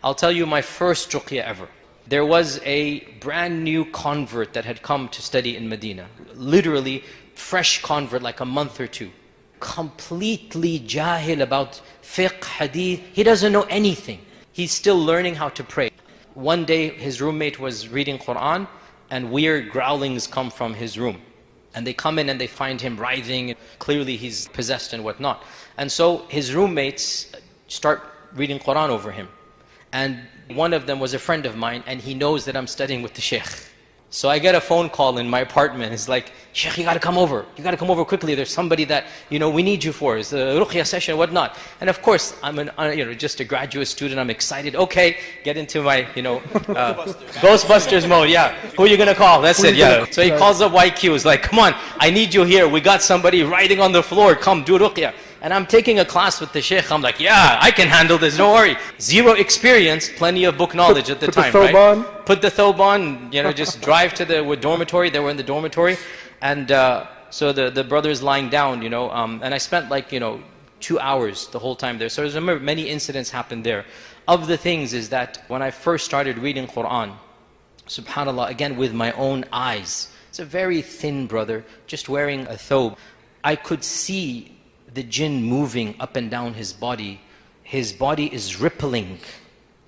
I'll tell you my first ruqya ever. There was a brand new convert that had come to study in Medina. Literally fresh convert, like a month or two. Completely jahil about fiqh, hadith. He doesn't know anything. He's still learning how to pray. One day his roommate was reading Quran and weird growlings come from his room. And they come in and they find him writhing. Clearly he's possessed and whatnot. And so his roommates start reading Quran over him. And one of them was a friend of mine, and he knows that I'm studying with the Shaykh. So I get a phone call in my apartment. It's like, Shaykh, you got to come over. You got to come over quickly. There's somebody that, we need you for. It's a Ruqya session, whatnot. And of course, I'm just a graduate student. I'm excited. Okay, get into my, Ghostbusters mode. Yeah. Who are you going to call? That's it. Yeah. So he calls up YQ. He's like, come on, I need you here. We got somebody writhing on the floor. Come, do Ruqya. And I'm taking a class with the Shaykh. I'm like, yeah, I can handle this, don't worry. Zero experience, plenty of book knowledge at the time, right? Put the thobe on, just drive to the dormitory. They were in the dormitory. And so the brother is lying down, and I spent 2 hours the whole time there. So I remember many incidents happened there. Of the things is that when I first started reading Quran, subhanAllah, again with my own eyes, it's a very thin brother, just wearing a thobe. I could see the jinn moving up and down his body. His body is rippling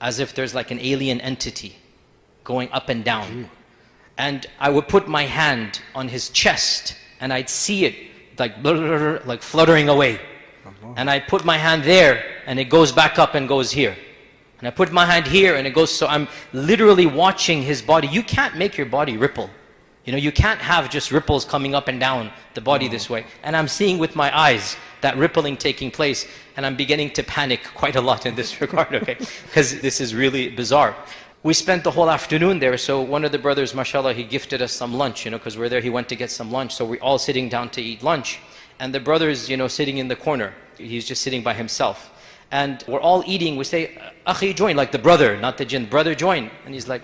as if there's like an alien entity going up and down. And I would put my hand on his chest and I'd see it like fluttering away. And I put my hand there and it goes back up and goes here. And I put my hand here and it goes, so I'm literally watching his body. You can't make your body ripple. You can't have just ripples coming up and down the body this way. And I'm seeing with my eyes that rippling taking place, and I'm beginning to panic quite a lot in this regard, okay? Because this is really bizarre. We spent the whole afternoon there, so one of the brothers, mashallah, he gifted us some lunch, because we're there, he went to get some lunch, so we're all sitting down to eat lunch. And the brother's, sitting in the corner. He's just sitting by himself. And we're all eating, we say, Akhi, join, like the brother, not the jinn, brother, join. And he's like,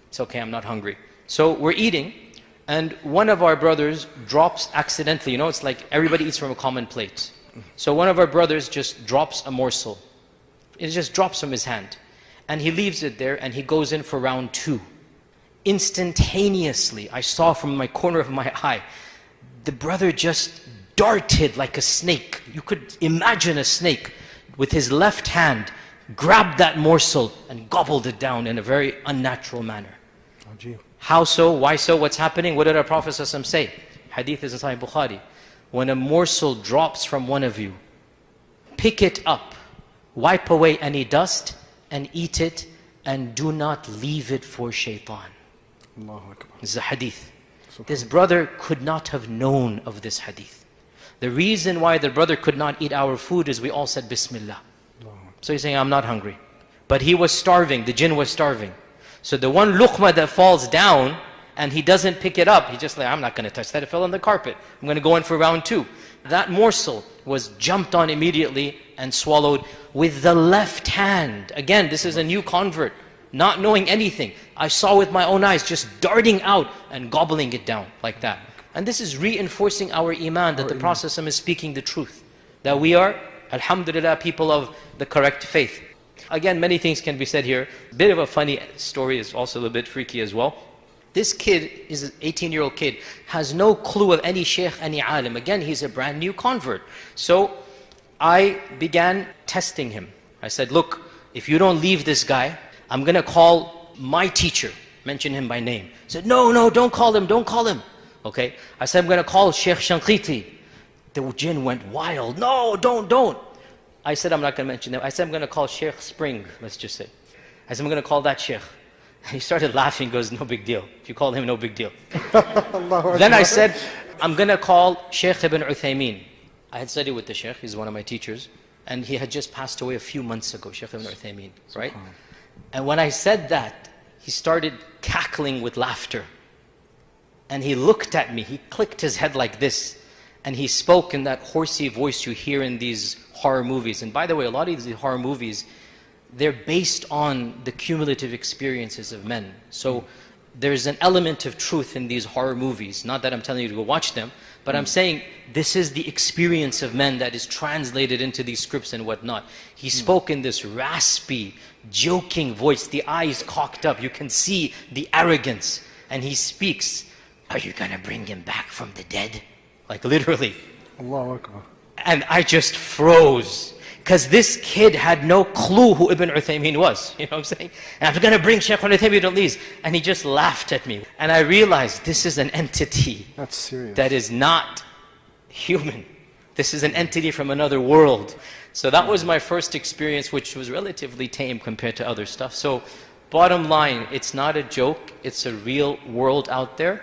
it's okay, I'm not hungry. So we're eating, and one of our brothers drops accidentally, it's like everybody eats from a common plate. So one of our brothers just drops a morsel. It just drops from his hand. And he leaves it there and he goes in for round 2. Instantaneously, I saw from my corner of my eye, the brother just darted like a snake. You could imagine a snake with his left hand, grabbed that morsel and gobbled it down in a very unnatural manner. How so? Why so? What's happening? What did our Prophet ﷺ say? Hadith is in Sahih Bukhari. When a morsel drops from one of you, pick it up, wipe away any dust, and eat it, and do not leave it for shaitan. This is a hadith. This brother could not have known of this hadith. The reason why the brother could not eat our food is we all said Bismillah. So he's saying, I'm not hungry. But he was starving, the jinn was starving. So the one luqma that falls down, and he doesn't pick it up, he just like, I'm not going to touch that, it fell on the carpet. I'm going to go in for round 2. That morsel was jumped on immediately and swallowed with the left hand. Again, this is a new convert, not knowing anything. I saw with my own eyes, just darting out and gobbling it down like that. And this is reinforcing our iman that the Prophet is speaking the truth. That we are, alhamdulillah, people of the correct faith. Again, many things can be said here. A bit of a funny story is also a little bit freaky as well. This kid is an 18-year-old kid, has no clue of any sheikh, any alim. Again, he's a brand new convert. So I began testing him. I said, look, if you don't leave this guy, I'm going to call my teacher, mention him by name. He said, no, don't call him, don't call him. Okay, I said, I'm going to call Shaykh Shanqiti. The jinn went wild. No, don't. I said, I'm not going to mention them. I said, I'm going to call Shaykh Spring, let's just say. I said, I'm going to call that sheikh. He started laughing, goes, no big deal. If you call him, no big deal. Then I said, I'm going to call Shaykh ibn Uthaymeen. I had studied with the Shaykh, he's one of my teachers. And he had just passed away a few months ago, Shaykh ibn Uthaymeen, right? And when I said that, he started cackling with laughter. And he looked at me, he clicked his head like this. And he spoke in that horsey voice you hear in these horror movies. And by the way, a lot of these horror movies, they're based on the cumulative experiences of men. So there's an element of truth in these horror movies. Not that I'm telling you to go watch them, But I'm saying this is the experience of men that is translated into these scripts and whatnot. He spoke in this raspy, joking voice, the eyes cocked up. You can see the arrogance. And he speaks, "Are you going to bring him back from the dead?" Like literally. Allahu Akbar. And I just froze. Because this kid had no clue who Ibn Uthaymeen was. You know what I'm saying? And I'm going to bring Shaykh Uthaymeen to these. And he just laughed at me. And I realized this is an entity That's serious. that is not human. This is an entity from another world. So that was my first experience, which was relatively tame compared to other stuff. So bottom line, it's not a joke. It's a real world out there.